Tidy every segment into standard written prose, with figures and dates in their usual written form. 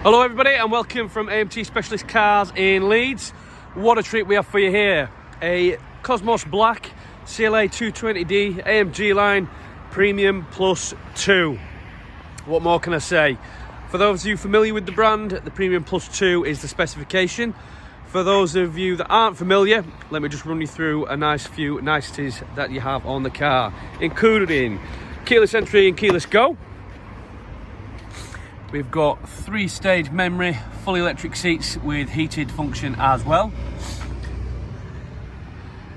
Hello everybody and welcome from AMT Specialist Cars in Leeds. What a treat we have for you here. A Cosmos Black CLA220D AMG line Premium Plus 2. What more can I say? For those of you familiar with the brand, the Premium Plus 2 is the specification. For those of you that aren't familiar, let me just run you through a nice few niceties that you have on the car, including keyless entry and keyless go. We've got 3-stage memory, fully electric seats with heated function as well.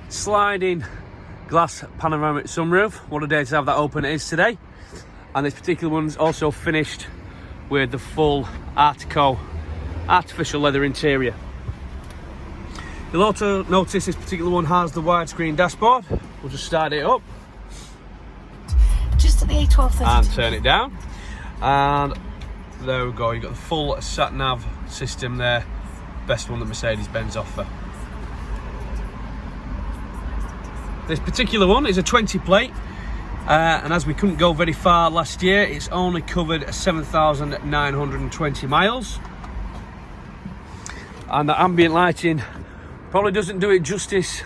Sliding glass panoramic sunroof. What a day to have that open it is today. And this particular one's also finished with the full Artico artificial leather interior. You'll also notice this particular one has the widescreen dashboard. We'll just start it up. Just at the A1232. And turn it down. And there we go, you've got the full sat-nav system there. Best one that Mercedes-Benz offer. This particular one is a 20 plate. And as we couldn't go very far last year, it's only covered 7,920 miles. And the ambient lighting probably doesn't do it justice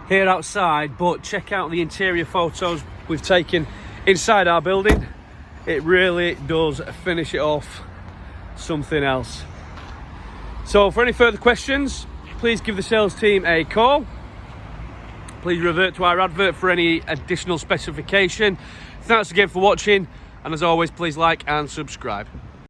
here outside, but check out the interior photos we've taken inside our building. It really does finish it off something else. So for any further questions, please give the sales team a call. Please revert to our advert for any additional specification. Thanks again for watching, and as always, please like and subscribe.